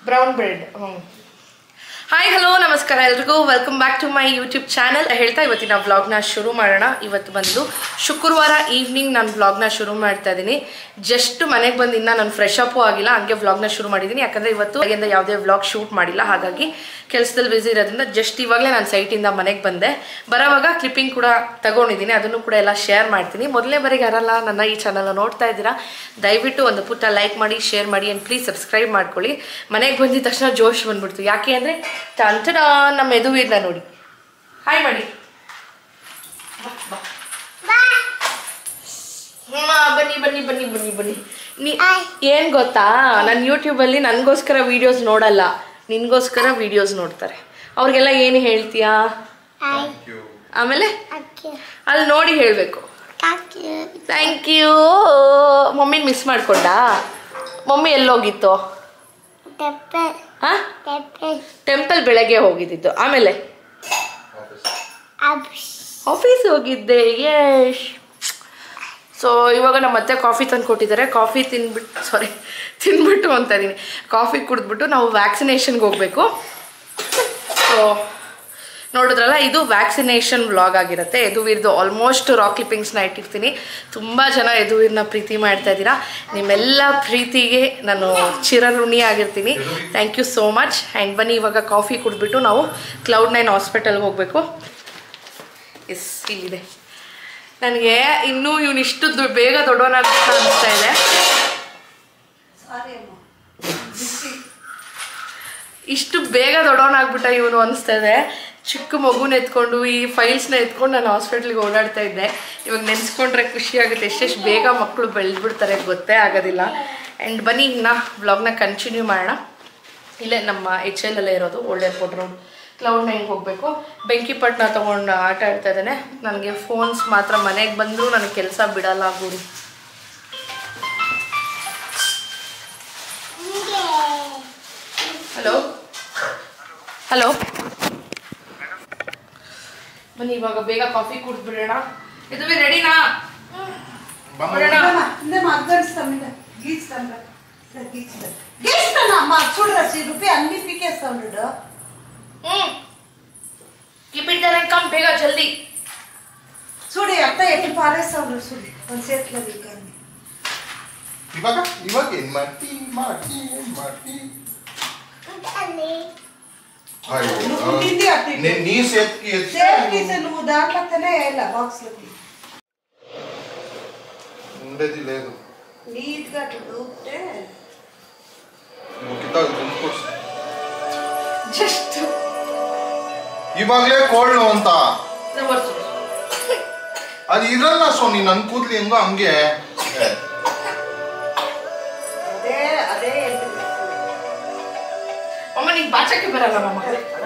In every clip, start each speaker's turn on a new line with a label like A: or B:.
A: Brown bread. Hi hello ನಮಸ್ಕಾರ ಎಲ್ರಿಗೂ, welcome back to my YouTube channel. ಹೇಳ್ತಾ ಇವತ್ತಿನ ವ್ಲಾಗ್ನ ಶುರು ಮಾಡೋಣ. ಇವತ್ತು ಬಂದು ಶುಕ್ರವಾರ ಈವ್ನಿಂಗ್ ನಾನು ವ್ಲಾಗ್ನ ಶುರು ಮಾಡ್ತಾ ಇದ್ದೀನಿ. ಜಸ್ಟ್ ಮನೆಗೆ ಬಂದು ಇನ್ನೂ ನಾನು ಫ್ರೆಶ್ ಅಪ್ಪು ಆಗಿಲ್ಲ, ಹಂಗೆ ವ್ಲಾಗ್ನ ಶುರು ಮಾಡಿದ್ದೀನಿ. ಯಾಕಂದರೆ ಇವತ್ತು ಹಾಗೆಂದ ಯಾವುದೇ ವ್ಲಾಗ್ ಶೂಟ್ ಮಾಡಿಲ್ಲ, ಹಾಗಾಗಿ ಕೆಲಸದಲ್ಲಿ ಬ್ಯುಸಿ ಇರೋದ್ರಿಂದ ಜಸ್ಟ್ ಇವಾಗಲೇ ನಾನು ಸೈಟಿಂದ ಮನೆಗೆ ಬಂದೆ. ಬರೋವಾಗ ಕ್ಲಿಪ್ಪಿಂಗ್ ಕೂಡ ತಗೊಂಡಿದ್ದೀನಿ, ಅದನ್ನು ಕೂಡ ಎಲ್ಲ ಶೇರ್ ಮಾಡ್ತೀನಿ. ಮೊದಲನೇ ಬಾರಿಗೆ ಯಾರಲ್ಲ ನನ್ನ ಈ ಚಾನಲ್ನ ನೋಡ್ತಾ ಇದ್ದೀರಾ, ದಯವಿಟ್ಟು ಒಂದು ಪುಟ್ಟ ಲೈಕ್ ಮಾಡಿ, ಶೇರ್ ಮಾಡಿ ಆ್ಯಂಡ್ ಪ್ಲೀಸ್ ಸಬ್ಸ್ಕ್ರೈಬ್ ಮಾಡ್ಕೊಳ್ಳಿ. ಮನೆಗೆ ಬಂದಿದ ತಕ್ಷಣ ಜೋಶ್ ಬಂದ್ಬಿಡ್ತು. ಯಾಕೆ ಅಂದರೆ ತಂತಡ ನಮ್ಮ ಮೆದುವೀರ್ನ ನೋಡಿ. ಹಾಯ್ ಮಾಡಿ, ಬನ್ನಿ ಬನ್ನಿ ಬನ್ನಿ ಬನ್ನಿ ಬನ್ನಿ. ಏನು ಗೊತ್ತಾ, ನನ್ನ ಯೂಟ್ಯೂಬಲ್ಲಿ ನನಗೋಸ್ಕರ ವೀಡಿಯೋಸ್ ನೋಡಲ್ಲ, ನಿನಗೋಸ್ಕರ ವೀಡಿಯೋಸ್ ನೋಡ್ತಾರೆ. ಅವ್ರಿಗೆಲ್ಲ ಏನು ಹೇಳ್ತೀಯಾ? ಆಮೇಲೆ ಅಲ್ಲಿ ನೋಡಿ ಹೇಳಬೇಕು ಥ್ಯಾಂಕ್ ಯು. ಮಮ್ಮಿನ ಮಿಸ್ ಮಾಡ್ಕೊಂಡಾ? ಮಮ್ಮಿ ಎಲ್ಲೋಗಿತ್ತು? ಟೆಂಪಲ್ ಬೆಳಗ್ಗೆ ಹೋಗಿದ್ದಿತ್ತು. ಆಮೇಲೆ ಆಫೀಸ್ ಹೋಗಿದ್ದೆ. ಯಶ್. ಸೊ ಇವಾಗ ನಮ್ಮ ಮತ್ತೆ ಕಾಫಿ ತಂದು ಕೊಟ್ಟಿದ್ದಾರೆ. ಕಾಫಿ ತಿನ್ಬಿಟ್ಟು ಅಂತ ಇದ್ದೀನಿ, ಕಾಫಿ ಕುಡಿದ್ಬಿಟ್ಟು ನಾವು ವ್ಯಾಕ್ಸಿನೇಷನ್ಗೆ ಹೋಗಬೇಕು. ಸೊ ನೋಡಿದ್ರಲ್ಲ, ಇದು ವ್ಯಾಕ್ಸಿನೇಷನ್ ವ್ಲಾಗ್ ಆಗಿರುತ್ತೆ. ಯದುವೀರ್ದು ಆಲ್ಮೋಸ್ಟ್ ರಾಕ್ ಕ್ಲಿಪ್ಪಿಂಗ್ಸ್ನ ಇಟ್ಟಿರ್ತೀನಿ. ತುಂಬ ಜನ ಯದುವೀರ್ನ ಪ್ರೀತಿ ಮಾಡ್ತಾ ಇದ್ದೀರಾ. ನಿಮ್ಮೆಲ್ಲ ಪ್ರೀತಿಗೆ ನಾನು ಚಿರಋಣಿ ಆಗಿರ್ತೀನಿ. Thank you so much. And ಬನ್ನಿ ಇವಾಗ ಕಾಫಿ ಕುಡಿದ್ಬಿಟ್ಟು ನಾವು Cloud9 ಹಾಸ್ಪಿಟಲ್ಗೆ ಹೋಗಬೇಕು. ಎಸ್, ಇಲ್ಲಿದೆ. ನನಗೆ ಇನ್ನೂ ಇವನಿಷ್ಟು ಬೇಗ ದೊಡ್ಡವನಾಗ್ಬಿಟ್ಟು ಅನಿಸ್ತಾ ಇದೆ. ಇಷ್ಟು ಬೇಗ ದೊಡ್ಡವನಾಗ್ಬಿಟ್ಟ ಇವನು ಅನಿಸ್ತಾ ಇದೆ. ಚಿಕ್ಕ ಮಗುನ ಎತ್ಕೊಂಡು ಈ ಫೈಲ್ಸ್ನ ಎತ್ಕೊಂಡು ನಾನು ಹಾಸ್ಪಿಟ್ಲಿಗೆ ಓಡಾಡ್ತಾ ಇದ್ದೆ. ಇವಾಗ ನೆನೆಸ್ಕೊಂಡ್ರೆ ಖುಷಿ ಆಗುತ್ತೆ. ಎಷ್ಟೆಷ್ಟು ಬೇಗ ಮಕ್ಕಳು ಬೆಳೆದ್ಬಿಡ್ತಾರೆ ಗೊತ್ತೇ ಆಗೋದಿಲ್ಲ. ಆ್ಯಂಡ್ ಬನ್ನಿ ಇನ್ನು ವ್ಲಾಗ್ನ ಕಂಟಿನ್ಯೂ ಮಾಡೋಣ. ಇಲ್ಲೇ ನಮ್ಮ HL ಅಲ್ಲೇ ಇರೋದು, ಓಲ್ಡ್ ಏರ್ಪೋರ್ಟ್ ರೋಡ್. Cloud9 ಹೋಗಬೇಕು. ಬೆಂಕಿಪಟ್ಟಣ ತೊಗೊಂಡು ಆಟ ಆಡ್ತಾ ಇದ್ದಾನೆ. ನನಗೆ ಫೋನ್ಸ್ ಮಾತ್ರ ಮನೆಗೆ ಬಂದರೂ ನನಗೆ ಕೆಲಸ ಬಿಡಲ್ಲ ಗುರು. ಹಲೋ ಹಲೋ, ಬನ್ನಿ ಇವಾಗ ಬೇಗ ಕಾಫಿ ಕುಡಿದ್ಬಿಡೋಣ. ಇದು ರೆಡಿನಾ? ಬೇಗ ಜಲ್ದಿ
B: చూడే అత్త ఎట్టి పారేస్తావు చూడు మన చేతిలో కానీ
C: ఇవాగ ఇవాగ మట్టి మట్టి మట్టి
B: అన్ని
C: అయ్యో
B: నిండి అట్టి
C: నీ చేతికి
B: నువ్వు దాంట్లోనే వేయాల బాక్స్ లోకి
C: ఉండేది లేదు.
B: నీట్ గా దూపితే
C: ముకితా గుంపుస్
B: జస్ట్
C: ಇವಾಗಲೇ ಕೋಲ್ಡ್ ಅಂತ ಅದು ಇರಲ್ಲ. ಸೊ ನೀನು ನನ್ನ ಕೂದಲು ಹೆಂಗೋ ಹಂಗೆ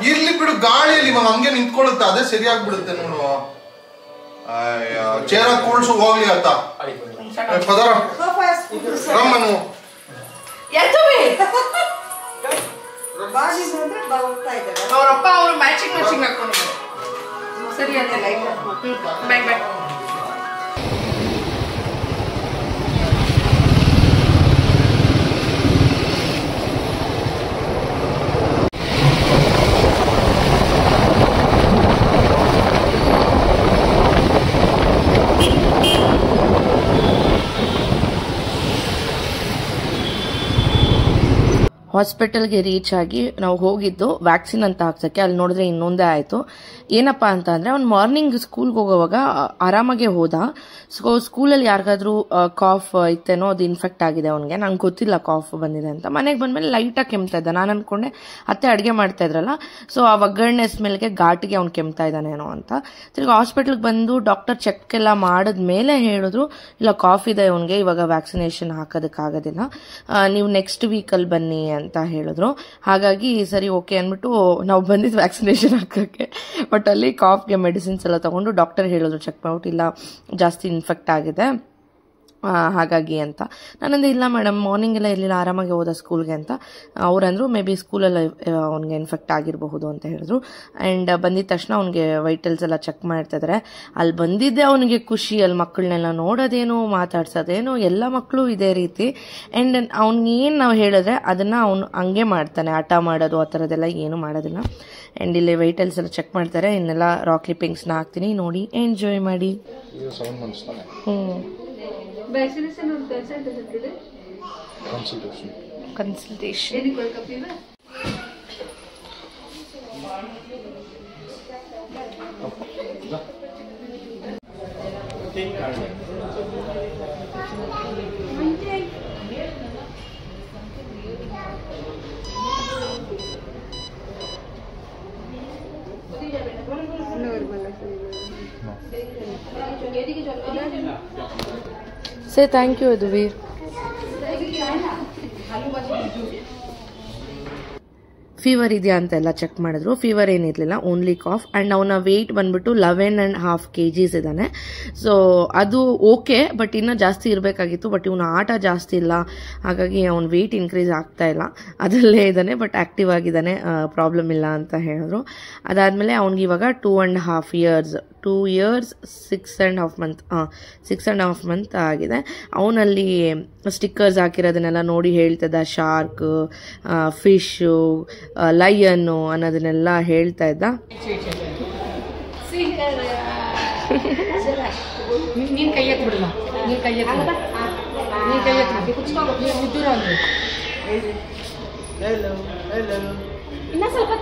C: ಇರ್ಲಿ ಬಿಡು, ಗಾಳಿಯಲ್ಲಿ ಇವಾಗ ಹಂಗೆ ನಿಂತ್ಕೊಳ್ಳುತ್ತೆ, ಅದೇ ಸರಿಯಾಗ್ಬಿಡುತ್ತೆ ನೋಡು. ಚೇರ ಕೂಳ್ಸು ಹೋಗ್ಲಿ ಅಂತ ಪದರ ರಮ್ಮನು
A: ಅವರಪ್ಪ ಅವರು ಮ್ಯಾಚಿಂಗ್ ಹಾಕೊಂಡಿದ್ದಾರೆ. ಸರಿ ಅಂತ ಲೈಕ್ ಬ್ಯಾಗ್ ಬ್ಯಾಗ್. ಹಾಸ್ಪಿಟಲ್ಗೆ ರೀಚ್ ಆಗಿ ನಾವು ಹೋಗಿದ್ದು ವ್ಯಾಕ್ಸಿನ್ ಅಂತ ಹಾಕ್ಸಕ್ಕೆ. ಅಲ್ಲಿ ನೋಡಿದ್ರೆ ಇನ್ನೊಂದೇ ಆಯಿತು. ಏನಪ್ಪ ಅಂತ ಅಂದರೆ ಅವ್ನು ಮಾರ್ನಿಂಗ್ ಸ್ಕೂಲ್ಗೆ ಹೋಗೋವಾಗ ಆರಾಮಾಗೆ ಹೋದ. ಸೊ ಸ್ಕೂಲಲ್ಲಿ ಯಾರಿಗಾದ್ರೂ ಕಾಫ್ ಇತ್ತೇನೋ, ಅದು ಇನ್ಫೆಕ್ಟ್ ಆಗಿದೆ ಅವನಿಗೆ. ನಂಗೆ ಗೊತ್ತಿಲ್ಲ ಕಾಫ್ ಬಂದಿದೆ ಅಂತ. ಮನೆಗೆ ಬಂದಮೇಲೆ ಲೈಟಾಗಿ ಕೆಮ್ತಾ ಇದ್ದ. ನಾನು ಅಂದ್ಕೊಂಡೆ ಅತ್ತೆ ಅಡುಗೆ ಮಾಡ್ತಾ ಇದ್ರಲ್ಲ, ಸೊ ಆ ಒಗ್ಗರಣೆ ಸ್ಮೆಲ್ಗೆ ಘಾಟಿಗೆ ಅವ್ನು ಕೆಮ್ತಾ ಇದ್ದಾನೇನೋ ಅಂತ. ತಿರ್ಗಿ ಹಾಸ್ಪಿಟ್ಲಿಗೆ ಬಂದು ಡಾಕ್ಟರ್ ಚೆಕ್ ಎಲ್ಲ ಮಾಡಿದ್ಮೇಲೆ ಹೇಳಿದ್ರು, ಇಲ್ಲ ಕಾಫ್ ಇದೆ ಅವನಿಗೆ, ಇವಾಗ ವ್ಯಾಕ್ಸಿನೇಷನ್ ಹಾಕೋದಕ್ಕಾಗೋದಿಲ್ಲ, ನೀವು ನೆಕ್ಸ್ಟ್ ವೀಕಲ್ಲಿ ಬನ್ನಿ ಅಂತ ಹೇಳಿದ್ರು. ಹಾಗಾಗಿ ಸರಿ ಓಕೆ ಅಂದ್ಬಿಟ್ಟು ನಾವು ಬಂದಿದ್ದು ವ್ಯಾಕ್ಸಿನೇಷನ್ ಹಾಕೋಕ್ಕೆ. ಬಟ್ ಅಲ್ಲಿ ಕಾಫ್ಗೆ ಮೆಡಿಸಿನ್ಸ್ ಎಲ್ಲ ತಗೊಂಡು ಡಾಕ್ಟರ್ ಹೇಳಿದ್ರು, ಚೆಕ್ ಮಾಡ್ಬಿಟ್ಟು ಇಲ್ಲ ಜಾಸ್ತಿ ಇನ್ಫೆಕ್ಟ್ ಆಗಿದೆ, ಹಾಗಾಗಿ ಅಂತ ನಾನಂದ್ರೆ ಇಲ್ಲ ಮೇಡಮ್ ಮಾರ್ನಿಂಗ್ ಎಲ್ಲ ಇರಲಿಲ್ಲ, ಆರಾಮಾಗಿ ಹೋದ ಸ್ಕೂಲ್ಗೆ ಅಂತ. ಅವ್ರಂದ್ರು ಮೇ ಬಿ ಸ್ಕೂಲಲ್ಲಿ ಅವ್ನಿಗೆ ಇನ್ಫೆಕ್ಟ್ ಆಗಿರಬಹುದು ಅಂತ ಹೇಳಿದ್ರು. ಆ್ಯಂಡ್ ಬಂದಿದ ತಕ್ಷಣ ಅವ್ನಿಗೆ ವೈಟಲ್ಸ್ ಎಲ್ಲ ಚೆಕ್ ಮಾಡ್ತಿದ್ದಾರೆ. ಅಲ್ಲಿ ಬಂದಿದ್ದೆ ಅವನಿಗೆ ಖುಷಿ, ಅಲ್ಲಿ ಮಕ್ಕಳನ್ನೆಲ್ಲ ನೋಡೋದೇನು ಮಾತಾಡ್ಸೋದೇನು, ಎಲ್ಲ ಮಕ್ಕಳು ಇದೇ ರೀತಿ. ಆ್ಯಂಡ್ ಅವ್ನಿಗೇನು ನಾವು ಹೇಳಿದ್ರೆ ಅದನ್ನು ಅವನು ಹಂಗೆ ಮಾಡ್ತಾನೆ, ಆಟ ಮಾಡೋದು ಆ ಥರದ್ದೆಲ್ಲ ಏನು ಮಾಡೋದಿಲ್ಲ. ಆ್ಯಂಡ್ ಇಲ್ಲಿ ವೈಟಲ್ಸ್ ಎಲ್ಲ ಚೆಕ್ ಮಾಡ್ತಾರೆ. ಇನ್ನೆಲ್ಲ ರಾಕ್ ಕ್ಲಿಪ್ಪಿಂಗ್ಸ್ನ ಹಾಕ್ತೀನಿ, ನೋಡಿ ಎಂಜಾಯ್ ಮಾಡಿ.
D: ವ್ಯಾಕ್ಸಿನೇಷನ್ ಒಂದು consultation
A: consultation Say thank you, Aduvir. Fever ಇದೆಯಾ ಅಂತೆಲ್ಲ ಚೆಕ್ ಮಾಡಿದ್ರು. ಫೀವರ್ ಏನಿರಲಿಲ್ಲ, ಓನ್ಲಿ ಕಾಫ್. ಆ್ಯಂಡ್ ಅವನ ವೆಯ್ಟ್ ಬಂದ್ಬಿಟ್ಟು 11.5 kgs ಇದ್ದಾನೆ. ಸೊ ಅದು ಓಕೆ, ಬಟ್ ಇನ್ನೂ ಜಾಸ್ತಿ ಇರಬೇಕಾಗಿತ್ತು. ಬಟ್ ಇವನು ಆಟ ಜಾಸ್ತಿ ಇಲ್ಲ, ಹಾಗಾಗಿ ಅವ್ನ ವೆಯ್ಟ್ ಇನ್ಕ್ರೀಸ್ ಆಗ್ತಾ ಇಲ್ಲ. ಅದರಲ್ಲೇ ಇದ್ದಾನೆ, ಬಟ್ ಆ್ಯಕ್ಟಿವ್ ಆಗಿದ್ದಾನೆ, ಪ್ರಾಬ್ಲಮ್ ಇಲ್ಲ ಅಂತ ಹೇಳಿದ್ರು. ಅದಾದಮೇಲೆ ಅವ್ನಿಗೆ ಇವಾಗ 2.5 years 2 years 6.5 months ಆಗಿದೆ. ಅವನಲ್ಲಿ ಸ್ಟಿಕ್ಕರ್ಸ್ ಹಾಕಿರೋದನ್ನೆಲ್ಲ ನೋಡಿ ಹೇಳ್ತಿದ್ದ, ಶಾರ್ಕ್, ಫಿಶು, ಲಯನ್ನು ಅನ್ನೋದನ್ನೆಲ್ಲ ಹೇಳ್ತಾ ಇದ್ದ.
D: ನೀನ್ ಕೈ ಎತ್ತು ಬಿಡಲ್ಲ, ನೀನ್ ಕೈ ಎತ್ತು, ನೀನ್ ಕೈ ಎತ್ತು ದೂರ ಒಂದು ಇನ್ನ ಸ್ವಲ್ಪ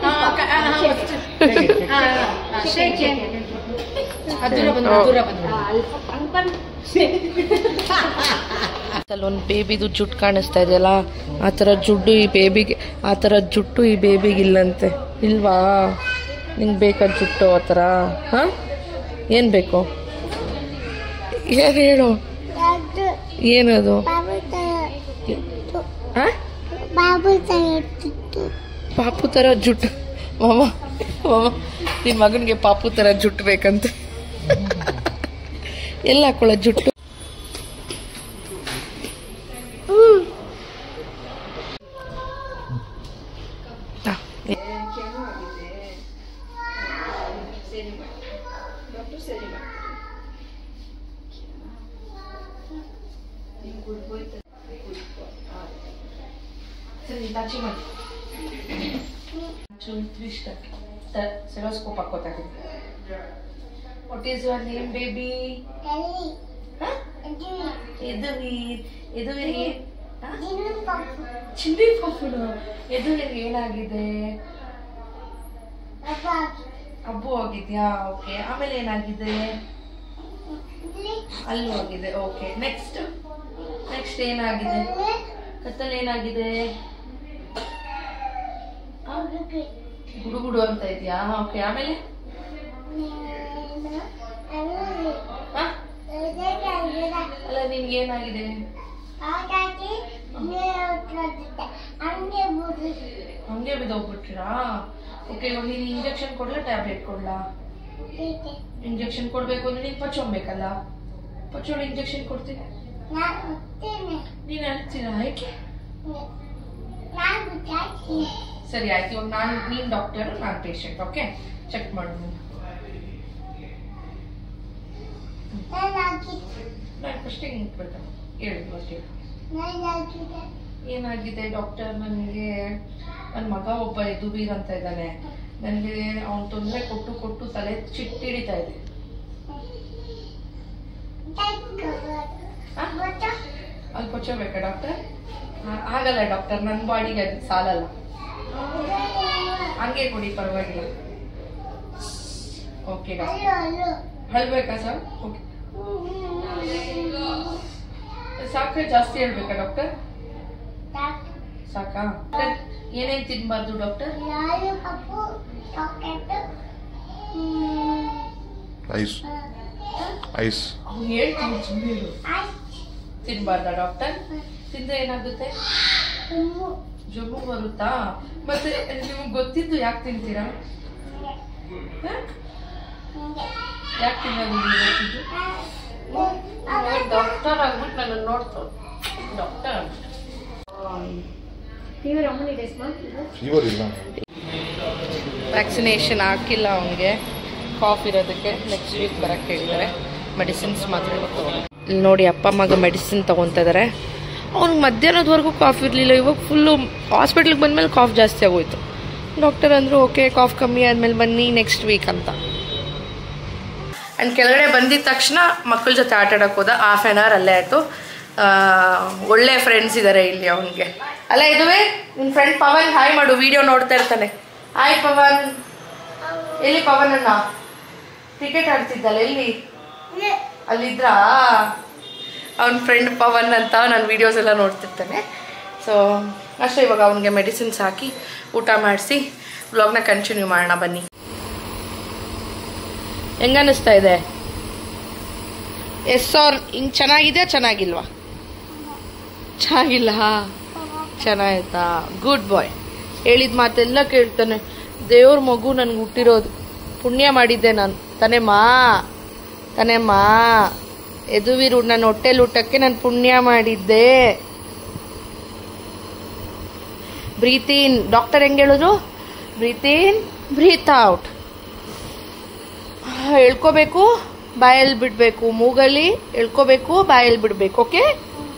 A: ಒಂದು ಬೇಬಿದು ಜುಟ್ಟು ಕಾಣಿಸ್ತಾ ಇದೆಯಲ್ಲ, ಆ ಥರ ಜುಟ್ಟು ಈ ಬೇಬಿಗೆ, ಆ ಥರ ಜುಟ್ಟು ಈ ಬೇಬಿಗೆ ಇಲ್ಲಂತೆ. ಇಲ್ವಾ? ನಿಂಗೆ ಬೇಕಾದ ಜುಟ್ಟು ಆ ಥರ? ಹಾಂ, ಏನು ಬೇಕು? ಏನು ಹೇಳು, ಏನದು? ಹಾಂ, ಪಾಪು ಥರ ಜುಟ್ಟು. ಮಾಮ ನಿನ್ನ ಮಗನಿಗೆ ಪಾಪು ಥರ ಜುಟ್ಟು ಬೇಕಂತ. ಎಲ್ಲ ಹಾಕೊಳ್ಳೋ ಜುಟ್ಟು. Stethoscope ಹಾಕೋತಾಗಿ. What is your name, baby? Aduvir. ಚಿಲ್ಲಿ ಪಪ್ಪುಡು. ಎದುವೀರ್ ಏನಾಗಿದೆ? ಅಬ್ಬು ಹೋಗಿದ್ಯಾ? ಓಕೆ. ಆಮೇಲೆ ಏನಾಗಿದೆ? ಅಲ್ಲೂ ಹೋಗಿದೆ. ಓಕೆ. ನೆಕ್ಸ್ಟ್ ಏನಾಗಿದೆ? ಕತ್ತಲ್ಲಿ ಏನಾಗಿದೆ? ಗುಡುಗುಡು ಅಂತ ಇದೆಯಾ? ಓಕೆ. ಆಮೇಲೆ ಅಲ್ಲ, ನಿನ್ಗೆ ಏನಾಗಿದೆ? ಹಂಗೆ ಬಿದ್ದೋಗ್ಬಿಟ್ರಾ? ಓಕೆ. ಇವಾಗ ನೀನು ಇಂಜೆಕ್ಷನ್ ಕೊಡ್ಲಾ, ಟ್ಯಾಬ್ಲೆಟ್ ಕೊಡ್ಲಾ? ಇಂಜೆಕ್ಷನ್ ಕೊಡ್ಬೇಕು ಅಂದ್ರೆ ನೀನು ಪಚ್ಚೊಂಬೇಕಲ್ಲ. ಪಚ್ಚೋಳು ಇಂಜೆಕ್ಷನ್ ಕೊಡ್ತೀನಿ. ನೀನು ಹೇಳ್ತೀರಾ? ಯಾಕೆ? ಸರಿ ಆಯ್ತು. ಇವಾಗ ನೀನು ಡಾಕ್ಟರ್, ನಾನು ಪೇಷಂಟ್. ಓಕೆ, ಚೆಕ್ ಮಾಡು. ನಾನು ಫಸ್ಟಿಗೆ ನಿಂತ್ಬೇಕಾ? ಹೇಳಿ ಫಸ್ಟಿಗೆ ಏನಾಗಿದೆ? ಡಾಕ್ಟರ್, ನನಗೆ ನನ್ನ ಮಗ ಒಬ್ಬ ಯದುವೀರ್ ಅಂತ ಇದ್ದಾನೆ. ನನಗೆ ಅವನು ತೊಂದರೆ ಕೊಟ್ಟು ತಲೆ ಚಿಟ್ಟಿಡಿತಾ ಇದೆ. ಅಲ್ಲಿ ಕೊಚ್ಚಬೇಕಾ ಡಾಕ್ಟರ್? ಆಗಲ್ಲ ಡಾಕ್ಟರ್, ನನ್ನ ಬಾಡಿಗೆ ಅದಕ್ಕೆ ಸಾಲಲ್ಲ. ಹಂಗೆ ಕೊಡಿ, ಪರವಾಗಿಲ್ಲ. Okay doctor. ಹೇಳ್ಬೇಕಾ ಸರ್? ಓಕೆ. ಸಾಕ್ರೆ ಜಾಸ್ತಿ ಹೇಳ್ಬೇಕಾ ಡಾಕ್ಟರ್? ಸಾಕಾ? ಏನೇನು ತಿನ್ಬಾರ್ದು ಡಾಕ್ಟರ್?
C: ಐಸ್
A: ಹೇಳ್ತೀನಿ. ತಿನ್ಬಾರ್ದಾ ಡಾಕ್ಟರ್? ತಿಂದ್ರೆ ಏನಾಗುತ್ತೆ? ಜೊಮ್ಮು ಬರುತ್ತಾ? ಮತ್ತೆ ನಿಮಗೆ ಗೊತ್ತಿದ್ದು ಯಾಕೆ ತಿಂತೀರಾ? ಯಾಕೆ ತಿನ್ನೋದು ಗೊತ್ತಿದ್ದು? ಡಾಕ್ಟರ್ ಆಗ್ಬಿಟ್ಟು ನನ್ನ ನೋಡ್ತು ಡಾಕ್ಟರ್
C: ಫೀವರ್ ಇಲ್ಲ.
A: ವ್ಯಾಕ್ಸಿನೇಷನ್ ಹಾಕಿಲ್ಲ ಅವನಿಗೆ, ಕಾಫ್ ಇರೋದಕ್ಕೆ ನೆಕ್ಸ್ಟ್ ವೀಕ್ ಬರೋಕ್ಕೆ ಹೇಳಿದ್ದಾರೆ. ಮೆಡಿಸಿನ್ಸ್ ಮಾತ್ರ ತಗೊಂಡು ಇಲ್ಲಿ ನೋಡಿ ಅಪ್ಪ ಮಗ ಮೆಡಿಸಿನ್ ತೊಗೊತಾ ಇದ್ದಾರೆ. ಅವ್ನಿಗೆ ಮಧ್ಯಾಹ್ನದವರೆಗೂ ಕಾಫ್ ಇರಲಿಲ್ಲ, ಇವಾಗ ಫುಲ್ಲು ಹಾಸ್ಪಿಟ್ಲಿಗೆ ಬಂದಮೇಲೆ ಕಾಫ್ ಜಾಸ್ತಿ ಆಗೋಯ್ತು. ಡಾಕ್ಟರ್ ಅಂದರು ಓಕೆ ಕಾಫ್ ಕಮ್ಮಿ ಆದಮೇಲೆ ಬನ್ನಿ ನೆಕ್ಸ್ಟ್ ವೀಕ್ ಅಂತ. ಆ್ಯಂಡ್ ಕೆಳಗಡೆ ಬಂದಿದ್ದ ತಕ್ಷಣ ಮಕ್ಕಳ ಜೊತೆ ಆಟ ಆಡೋಕೆ ಹೋದ. ಹಾಫ್ ಆ್ಯನ್ ಅವರ್ ಅಲ್ಲೇ ಆಯಿತು. ಒಳ್ಳೆ ಫ್ರೆಂಡ್ಸ್ ಇದ್ದಾರೆ ಇಲ್ಲಿ ಅವನಿಗೆ. ಅಲ್ಲ ಇದುವೇ ನಿನ್ನ ಫ್ರೆಂಡ್ ಪವನ್ ಹಾಯ್ ಮಾಡು, ವಿಡಿಯೋ ನೋಡ್ತಾ ಇರ್ತಾನೆ. ಹಾಯ್ ಪವನ್. ಎಲ್ಲಿ ಪವನ್ ಅಣ್ಣ? ಕ್ರಿಕೆಟ್ ಆಡ್ತಿದ್ದಲ್ಲ, ಎಲ್ಲಿ? ಅಲ್ಲಿದ್ರಾ? ಅವನ ಫ್ರೆಂಡ್ ಪವನ್ ಅಂತ ನಾನು ವೀಡಿಯೋಸ್ ಎಲ್ಲ ನೋಡ್ತಿರ್ತಾನೆ. ಸೊ ಅಷ್ಟೇ, ಇವಾಗ ಅವನಿಗೆ ಮೆಡಿಸಿನ್ಸ್ ಹಾಕಿ ಊಟ ಮಾಡಿಸಿ ವ್ಲಾಗ್ನ ಕಂಟಿನ್ಯೂ ಮಾಡೋಣ ಬನ್ನಿ. ಹೆಂಗನ್ನಿಸ್ತಾ ಇದೆ? ಎಸ್ ಆರ್ ಹಿಂಗೆ ಚೆನ್ನಾಗಿದೆ ಚೆನ್ನಾಗಿಲ್ವಾ? ಚೆನ್ನಾಗಿಲ್ಲ, ಚೆನ್ನಾಯ್ತಾ? ಗುಡ್ ಬಾಯ್. ಹೇಳಿದ ಮಾತೆಲ್ಲ ಕೇಳ್ತಾನೆ. ದೇವ್ರ ಮಗು ನನಗೆ ಹುಟ್ಟಿರೋದು, ಪುಣ್ಯ ಮಾಡಿದ್ದೆ ನಾನು ತಾನೇಮ್ಮ. ಎದುವಿರು ನನ್ನ ಹೊಟ್ಟೆಲಿ ಊಟಕ್ಕೆ ನಾನು ಪುಣ್ಯ ಮಾಡಿದ್ದೆ. ಬ್ರೀತ್ ಇನ್, ಡಾಕ್ಟರ್ ಹೆಂಗೆ ಹೇಳಿದ್ರು? ಬ್ರೀತ್ ಇನ್ ಬ್ರೀತ್ ಔಟ್. ಹೇಳ್ಕೋಬೇಕು, ಬಾಯಲ್ಲಿ ಬಿಡಬೇಕು. ಮೂಗಲ್ಲಿ ಹೇಳ್ಕೋಬೇಕು, ಬಾಯಲ್ಲಿ ಬಿಡಬೇಕು. ಓಕೆ,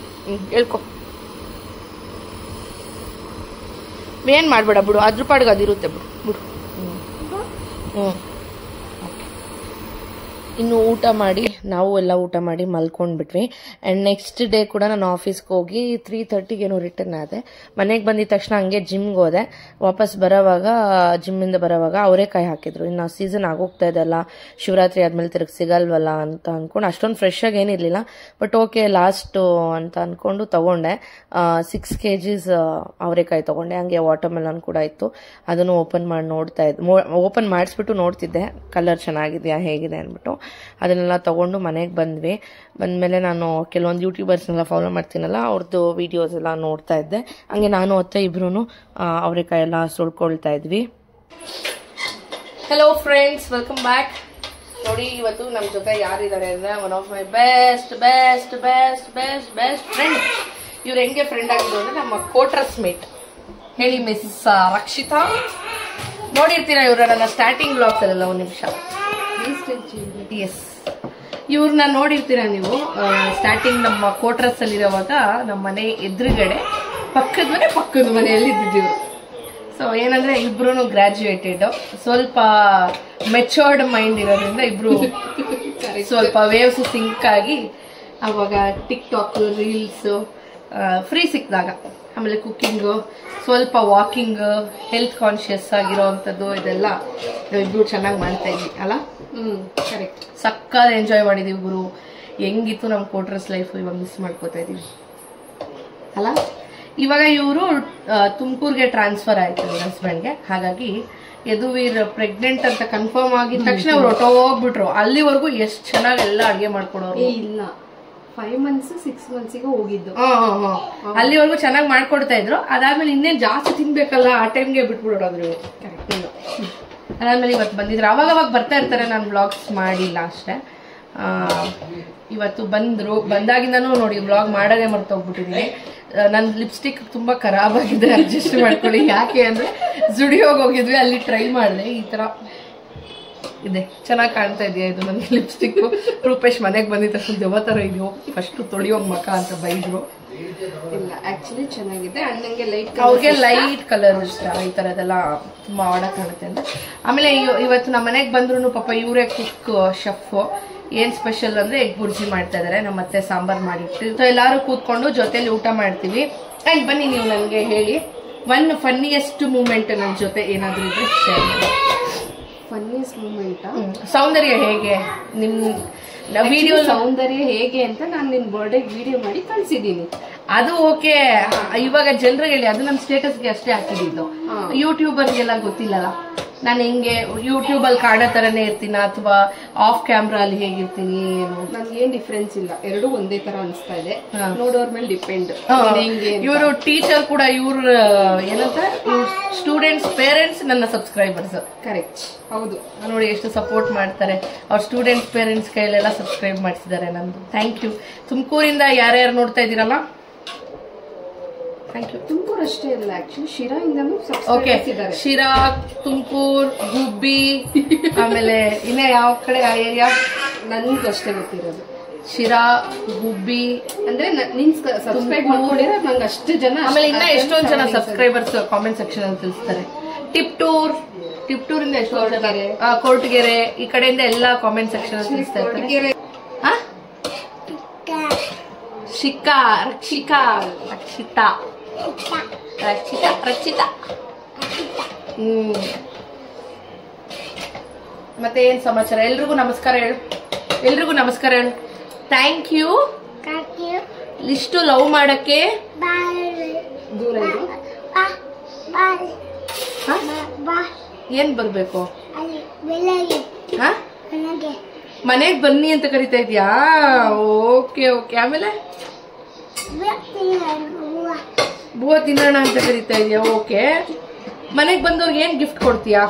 A: ಹೇಳ್ಕೊ. ಏನು ಮಾಡಬೇಡ ಬಿಡು, ಅದ್ರ ಪಾಡ್ಗೆ ಅದಿರುತ್ತೆ ಬಿಡು ಬಿಡು. ಹ್ಞೂ ಇನ್ನು ಊಟ ಮಾಡಿ ನಾವು ಎಲ್ಲ ಊಟ ಮಾಡಿ ಮಲ್ಕೊಂಡ್ಬಿಟ್ವಿ. ಆ್ಯಂಡ್ ನೆಕ್ಸ್ಟ್ ಡೇ ಕೂಡ ನಾನು ಆಫೀಸ್ಗೆ ಹೋಗಿ 3:30 ಏನೋ ರಿಟರ್ನ್ ಆದೆ. ಮನೆಗೆ ಬಂದಿದ ತಕ್ಷಣ ಹಂಗೆ ಜಿಮ್ಗೆ ಹೋದೆ. ವಾಪಸ್ ಬರೋವಾಗ ಜಿಮ್ಮಿಂದ ಬರೋವಾಗ ಅವರೇಕಾಯಿ ಹಾಕಿದ್ರು. ಇನ್ನು ಸೀಸನ್ ಆಗೋಗ್ತಾ ಇದೆಲ್ಲ, ಶಿವರಾತ್ರಿ ಆದಮೇಲೆ ತಿರುಗಿ ಸಿಗಲ್ವಲ್ಲ ಅಂತ ಅಂದ್ಕೊಂಡು ಅಷ್ಟೊಂದು ಫ್ರೆಶ್ ಆಗಿ ಏನಿರಲಿಲ್ಲ. ಬಟ್ ಓಕೆ ಲಾಸ್ಟು ಅಂತ ಅಂದ್ಕೊಂಡು ತೊಗೊಂಡೆ. 6 kgs ಅವರೇಕಾಯಿ ತೊಗೊಂಡೆ. ಹಂಗೆ ವಾಟರ್ಮೆಲನ್ ಕೂಡ ಇತ್ತು, ಅದನ್ನು ಓಪನ್ ಮಾಡಿ ನೋಡ್ತಾ ಇದ್ದೆ. ಓಪನ್ ಮಾಡಿಸ್ಬಿಟ್ಟು ನೋಡ್ತಿದ್ದೆ ಕಲರ್ ಚೆನ್ನಾಗಿದೆಯಾ ಹೇಗಿದೆ ಅಂದ್ಬಿಟ್ಟು. ಅದನ್ನೆಲ್ಲ ತೊಗೊಂಡು ಮನೆಗೆ ಬಂದ್ವಿ. ಬಂದಮೇಲೆ ನಾನು ಕೆಲವೊಂದು ಯೂಟ್ಯೂಬರ್ಸ್ನೆಲ್ಲ ಫಾಲೋ ಮಾಡ್ತೀನಲ್ಲ, ಅವ್ರದ್ದು ವೀಡಿಯೋಸ್ ಎಲ್ಲ ನೋಡ್ತಾ ಇದ್ದೆ. ಹಂಗೆ ನಾನು ಅತ್ತೆ ಇಬ್ರು ಅವರೆಕಾಯಿ ಎಲ್ಲ ಸುಳ್ಕೊಳ್ತಾ ಇದ್ವಿ. Hello friends, welcome back. ನೋಡಿ ಇವತ್ತು ನಮ್ಮ ಜೊತೆ ಯಾರಿದ್ದಾರೆ ಅಂದರೆ one of my best best best best best friend. ಇವ್ರು ಹೆಂಗೆ ಫ್ರೆಂಡ್ ಆಗಿದ್ರು ಅಂದರೆ ನಮ್ಮ ಕೋಟ್ರಸ್ ಮೇಟ್. ಹೇಳಿ ಮಿಸ್ ರಕ್ಷಿತಾ. ನೋಡಿರ್ತೀರಾ ಇವ್ರ ನನ್ನ ಸ್ಟಾರ್ಟಿಂಗ್ ಬ್ಲಾಗ್ಸ್ ಅಲ್ಲೆಲ್ಲ. ಒಂದು ನಿಮಿಷ. ಎಸ್, ಇವ್ರನ್ನ ನೋಡಿರ್ತೀರಾ ನೀವು. ಸ್ಟಾರ್ಟಿಂಗ್ ನಮ್ಮ ಕೋಟ್ರಸ್ ಅಲ್ಲಿ ಇರೋವಾಗ ನಮ್ಮ ಮನೆ ಎದುರುಗಡೆ ಪಕ್ಕದ ಮನೆಯಲ್ಲಿ ಇದ್ದಿದ್ರು. ಸೊ ಏನಂದ್ರೆ ಇಬ್ರು ಗ್ರಾಜ್ಯುಯೇಟೆಡ್, ಸ್ವಲ್ಪ ಮೆಚೋರ್ಡ್ ಮೈಂಡ್ ಇರೋದ್ರಿಂದ ಇಬ್ರು ಸ್ವಲ್ಪ ವೇವ್ಸ್ ಸಿಂಕ್ ಆಗಿ ಅವಾಗ ಟಿಕ್ಟಾಕ್ ರೀಲ್ಸ್ ಫ್ರೀ ಸಿಕ್ಕಿದಾಗ, ಆಮೇಲೆ ಕುಕ್ಕಿಂಗು, ಸ್ವಲ್ಪ ವಾಕಿಂಗ್, ಹೆಲ್ತ್ ಕಾನ್ಶಿಯಸ್ ಆಗಿರೋವಂಥದ್ದು ಇದೆಲ್ಲ ಇಬ್ರು ಚೆನ್ನಾಗಿ ಮಾಡ್ತಾ ಇದ್ವಿ ಅಲ್ಲ. ಕರೆಕ್ಟ್. ಸಕ್ಕತ್ ಎಂಜಾಯ್ ಮಾಡಿದೀವಿ ಗುರು. ಹೆಂಗಿತ್ತು ನಮ್ಮ ಕೋಟ್ರಸ್ ಲೈಫ್, ಇವಾಗ ಮಿಸ್ ಮಾಡ್ಕೋತಾ ಇದೀವಿ ಅಲ್ಲ. ಇವಾಗ ಇವರು ತುಮಕೂರ್ಗೆ ಟ್ರಾನ್ಸ್ಫರ್ ಆಯ್ತು ನನ್ನ ಹಸ್ಬೆಂಡ್ಗೆ. ಹಾಗಾಗಿ ಯದುವೀರ್ ಪ್ರೆಗ್ನೆಂಟ್ ಅಂತ ಕನ್ಫರ್ಮ್ ಆಗಿದ ತಕ್ಷಣ ಅವ್ರು ಹೊಟ್ಟೋಗ್ಬಿಟ್ರು. ಅಲ್ಲಿವರೆಗೂ ಎಷ್ಟು ಚೆನ್ನಾಗಿ ಎಲ್ಲ ಅಡ್ಗೆ ಮಾಡ್ಕೊಡೋರು.
D: ಇಲ್ಲ, 5 months 6 months ಹೋಗಿದ್ದು.
A: ಅಲ್ಲಿವರೆಗೂ ಚೆನ್ನಾಗಿ ಮಾಡ್ಕೊಡ್ತಾ ಇದ್ರು. ಅದಾದ್ಮೇಲೆ ಇನ್ನೇನ್ ಜಾಸ್ತಿ ತಿನ್ಬೇಕಲ್ಲ, ಆ ಟೈಮ್ಗೆ ಬಿಟ್ಬಿಡೋದ್ರು. ಅದಾದ್ಮೇಲೆ ಇವತ್ತು ಬಂದಿದ್ರು. ಅವಾಗ ಬರ್ತಾ ಇರ್ತಾರೆ, ನಾನು ವ್ಲಾಗ್ಸ್ ಮಾಡಿಲ್ಲ ಅಷ್ಟೇ. ಇವತ್ತು ಬಂದ್ರು. ಬಂದಾಗಿಂದನೂ ನೋಡಿ ವ್ಲಾಗ್ ಮಾಡೋದೇ ಮರ್ತೋಗ್ಬಿಟ್ಟಿದೀನಿ. ನನ್ನ ಲಿಪ್ಸ್ಟಿಕ್ ತುಂಬಾ ಖರಾಬ್ ಆಗಿದೆ, ಅಡ್ಜಸ್ಟ್ ಮಾಡ್ಕೊಳ್ಳಿ. ಯಾಕೆ ಅಂದ್ರೆ ಜುಡಿಯೋಗಿ ಹೋಗಿದ್ವಿ, ಅಲ್ಲಿ ಟ್ರೈ ಮಾಡಿದೆ. ಈ ತರ ಇದೆ, ಚೆನ್ನಾಗಿ ಕಾಣ್ತಾ ಇದೆಯಾ ಇದು ನನಗೆ ಲಿಪ್ಸ್ಟಿಕ್. ರೂಪೇಶ್ ಮನೆಗೆ ಬಂದಿದ್ದ ತಕ್ಷಣ ದೆವ್ವ ತರ ಇದೆಯೋ, ಫಸ್ಟ್ ತೊಳಿಯೋಗ್ ಮಕ ಅಂತ ಬೈದ್ರು.
D: ಇಲ್ಲ, ಆಕ್ಚುಲಿ ಚೆನ್ನಾಗಿದೆ. ನಂಗೆ
A: ಅವ್ರಿಗೆ ಲೈಟ್ ಕಲರ್ ಇಷ್ಟ, ಈ ತರದೆಲ್ಲ ತುಂಬಾ ಆಡ ಕಾಣುತ್ತೆ ಅಂತ. ಆಮೇಲೆ ಇವತ್ತು ನಮ್ಮ ಮನೆಗೆ ಬಂದ್ರು ಪಾಪ ಇವರೇ ಕುಕ್ ಶೆಫ್. ಏನ್ ಸ್ಪೆಷಲ್ ಅಂದ್ರೆ ಎಗ್ ಬುರ್ಜಿ ಮಾಡ್ತಾ ಇದಾರೆ. ನಮ್ಮ ಮತ್ತೆ ಸಾಂಬಾರ್ ಮಾಡಿಟ್ಟು. ಸೊ ಎಲ್ಲಾರು ಕೂತ್ಕೊಂಡು ಜೊತೆಲಿ ಊಟ ಮಾಡ್ತೀವಿ. ಅಂಡ್ ಬನ್ನಿ ನೀವು ನನಗೆ ಹೇಳಿ, ಒನ್ ಫನ್ನಿಯೆಸ್ಟ್ ಮೂಮೆಂಟ್ ನನ್ನ ಜೊತೆ ಏನಾದ್ರು ಇದ್ರೆ ಶೇರ್ ಮಾಡಿ.
D: Funniest moment?
A: ಸೌಂದರ್ಯ ಹೇಗೆ ನಿಮ್ ವಿಡಿಯೋ
D: ಸೌಂದರ್ಯ ಹೇಗೆ ಅಂತ ನಾನು ನಿನ್ ಬರ್ಡೇ ವಿಡಿಯೋ ಮಾಡಿ ಕಳ್ಸಿದೀನಿ.
A: ಅದು ಓಕೆ. ಇವಾಗ ಜನರಿಗೆ ಹೇಳಿ, ಅದು ನಮ್ಮ ಸ್ಟೇಟಸ್ಗೆ ಅಷ್ಟೇ ಹಾಕಿದ್ದು. ಯೂಟ್ಯೂಬರ್ಗೆಲ್ಲ ಗೊತ್ತಿಲ್ಲಲ್ಲ ನಾನು ಹೆಂಗೆ ಯೂಟ್ಯೂಬ್ ಅಲ್ಲಿ ಕಾಣೋ ತರನೇ ಇರ್ತೀನ ಅಥವಾ ಆಫ್ ಕ್ಯಾಮ್ರಾ ಅಲ್ಲಿ ಹೇಗಿರ್ತೀನಿ ಏನು.
D: ನನ್ಗೇನ್ ಡಿಫ್ರೆನ್ಸ್ ಇಲ್ಲ, ಎರಡು ಒಂದೇ ತರ ಅನ್ಸ್ತಾ ಇದೆ. ನೋಡೋರ್ ಮೇಲೆ ಡಿಪೆಂಡ್.
A: ಇವರು ಟೀಚರ್ ಕೂಡ, ಇವ್ರ ಏನಂತ ಸ್ಟೂಡೆಂಟ್ಸ್ ಪೇರೆಂಟ್ಸ್ ನನ್ನ ಸಬ್ಸ್ಕ್ರೈಬರ್ಸ್.
D: ಕರೆಕ್ಟ್, ಹೌದು.
A: ನೋಡಿ ಎಷ್ಟು ಸಪೋರ್ಟ್ ಮಾಡ್ತಾರೆ. ಅವ್ರ ಸ್ಟೂಡೆಂಟ್ಸ್ ಪೇರೆಂಟ್ಸ್ ಕೈಲೆಲ್ಲ ಸಬ್ಸ್ಕ್ರೈಬ್ ಮಾಡಿಸಿದ್ದಾರೆ ನಂದು. Thank you. ತುಮಕೂರಿಂದ ಯಾರ್ಯಾರು ನೋಡ್ತಾ ಇದ್ದೀರಲ್ಲ, ಥ್ಯಾಂಕ್ ಯು.
D: ತುಮಕೂರು ಅಷ್ಟೇ ಇಲ್ಲ, ಆಕ್ಚುಲಿ ಶಿರಾಯಿಂದನೂ
A: ಓಕೆ. ಶಿರಾ, ತುಮಕೂರು, ಗುಬ್ಬಿ, ಆಮೇಲೆ ಇನ್ನ ಯಾವ ಕಡೆ ಏರಿಯಾ
D: ನನ್ಗೂ ಅಷ್ಟೇ ಗೊತ್ತಿರೋದು.
A: ಶಿರಾ, ಗುಬ್ಬಿ
D: ಅಂದ್ರೆ ನಿನ್ ಸಬ್ಸ್ಕ್ರೈಬ್ ಮಾಡ್ಕೊಂಡಿರೋ ನಂಗೆ ಅಷ್ಟು ಜನ.
A: ಆಮೇಲೆ ಇನ್ನ ಎಷ್ಟೊಂದು ಜನ ಸಬ್ಸ್ಕ್ರೈಬರ್ಸ್ ಕಾಮೆಂಟ್ ಸೆಕ್ಷನ್ ಅಲ್ಲಿ ತಿಳಿಸ್ತಾರೆ. ಟಿಪ್ಟೂರ್ ಇಂದ ಎಷ್ಟೊಂದು ಜನ, ಕೊರಟಗೆರೆ ಈ ಕಡೆಯಿಂದ ಎಲ್ಲ ಕಾಮೆಂಟ್ ಸೆಕ್ಷನ್ ಅಲ್ಲಿ ತಿಳಿಸ್ತಾ ಇರ್ತಾರೆ. ರಕ್ಷಿತಾ. ಮತ್ತೆ ಏನ್ ಸಮಾಚಾರ? ಎಲ್ರಿಗೂ ನಮಸ್ಕಾರ ಹೇಳು. Thank you. ಇಷ್ಟು ಲವ್ ಮಾಡಕ್ಕೆ
D: ದೂರ ಇರು.
A: ಏನ್ ಬರ್ಬೇಕು? ಮನೆಗ್ ಬನ್ನಿ ಅಂತ ಕರಿತಾ ಇದ್ಯಾ? ಓಕೆ. ಆಮೇಲೆ ಬೂವ ತಿನ್ನೋಣ ಅಂತ ಕರಿತಾ ಇದೀಯಾ? ಓಕೆ. ಮನೆಗ್ ಬಂದವ್ರಿಗೆ ಏನ್ ಗಿಫ್ಟ್ ಕೊಡ್ತೀಯಾ?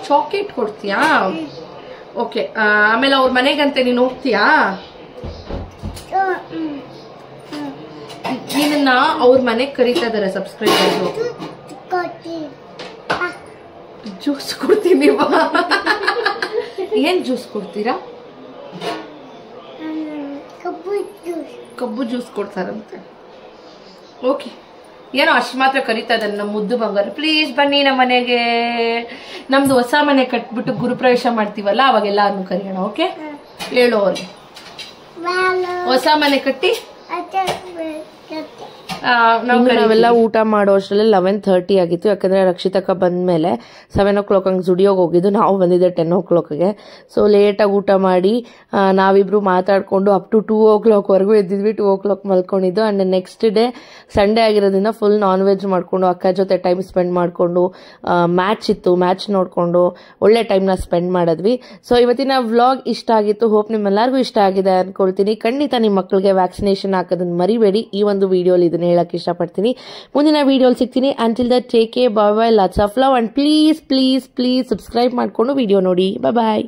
A: ಚಾಕ್ಲೇಟ್ ಕೊಡ್ತೀಯಾ? ಓಕೆ. ಆಮೇಲೆ ಅವ್ರ ಮನೆಗಂತೆ ನೀನು ಹೋಗ್ತೀಯಾ? ನಿನ್ನ ಅವ್ರ ಮನೆಗ್ ಕರೀತಾ ಇದಾರೆ ಸಬ್ಸ್ಕ್ರೈಬರ್ಸ್. ಜ್ಯೂಸ್ ಕೊಡ್ತೀನಿ ಬಾ. ಏನ್ ಜ್ಯೂಸ್ ಕೊಡ್ತೀರಾ? ಕಬ್ಬು ಜ್ಯೂಸ್ ಕೊಡ್ತಾರಂತೆ. ಓಕೆ. ಏನೋ ಅಷ್ಟು ಮಾತ್ರ ಕರೀತಾ ಇದ್ದಾನೆ ನಮ್ಮ ಮುದ್ದು ಬಂಗಾರ. ಪ್ಲೀಸ್ ಬನ್ನಿ ನಮ್ಮ ಮನೆಗೆ. ನಮ್ದು ಹೊಸ ಮನೆ ಕಟ್ಬಿಟ್ಟು ಗುರುಪ್ರವೇಶ ಮಾಡ್ತೀವಲ್ಲ, ಅವಾಗೆಲ್ಲ ಕರೆಯೋಣ. ಓಕೆ, ಹೇಳು ಅವ್ರಿಗೆ. ಹೊಸ ಮನೆ ಕಟ್ಟಿ ನಾವೆಲ್ಲ ಊಟ ಮಾಡೋ ಅಷ್ಟರಲ್ಲಿ 11:30 ಆಗಿತ್ತು. ಯಾಕಂದ್ರೆ ರಕ್ಷಿತಕ್ಕ ಬಂದ್ಮೇಲೆ 7 o'clock ಹಂಗೆ ಜುಡಿಯೋಗಿ ಹೋಗಿದ್ದು. ನಾವು ಬಂದಿದ್ದೆ 10 o'clockಗೆ. ಸೊ ಲೇಟಾಗಿ ಊಟ ಮಾಡಿ ನಾವಿಬ್ರು ಮಾತಾಡ್ಕೊಂಡು ಅಪ್ ಟು 2 o'clock ವರೆಗೂ ಎದ್ದಿದ್ವಿ. 2 o'clock ಮಲ್ಕೊಂಡಿದ್ದು. ಅಂಡ್ ನೆಕ್ಸ್ಟ್ ಡೇ ಸಂಡೇ ಆಗಿರೋದ್ರಿಂದ ಫುಲ್ ನಾನ್ ವೆಜ್ ಮಾಡ್ಕೊಂಡು ಅಕ್ಕ ಜೊತೆ ಟೈಮ್ ಸ್ಪೆಂಡ್ ಮಾಡ್ಕೊಂಡು, ಮ್ಯಾಚ್ ಇತ್ತು, ಮ್ಯಾಚ್ ನೋಡ್ಕೊಂಡು ಒಳ್ಳೆ ಟೈಮ್ನ ಸ್ಪೆಂಡ್ ಮಾಡಿದ್ವಿ. ಸೊ ಇವತ್ತಿನ ವ್ಲಾಗ್ ಇಷ್ಟ ಆಗಿತ್ತು. ಹೋಪ್ ನಿಮ್ಮೆಲ್ಲರಿಗೂ ಇಷ್ಟ ಆಗಿದೆ ಅನ್ಕೊಳ್ತೀನಿ. ಖಂಡಿತ ನಿಮ್ಮ ಮಕ್ಕಳಿಗೆ ವ್ಯಾಕ್ಸಿನೇಷನ್ ಹಾಕೋದನ್ನ ಮರಿಬೇಡಿ. ಈ ಒಂದು ವಿಡಿಯೋಲಿ ಇದನ್ನ ಹೇಳಕ್ ಇಷ್ಟಪಡ್ತೀನಿ. ಮುಂದಿನ ವಿಡಿಯೋಲಿ ಸಿಗ್ತೀನಿ. Until that take care, bye bye, lots of love and please subscribe ಮಾಡ್ಕೊಂಡು ವಿಡಿಯೋ ನೋಡಿ. ಬಾಯ್.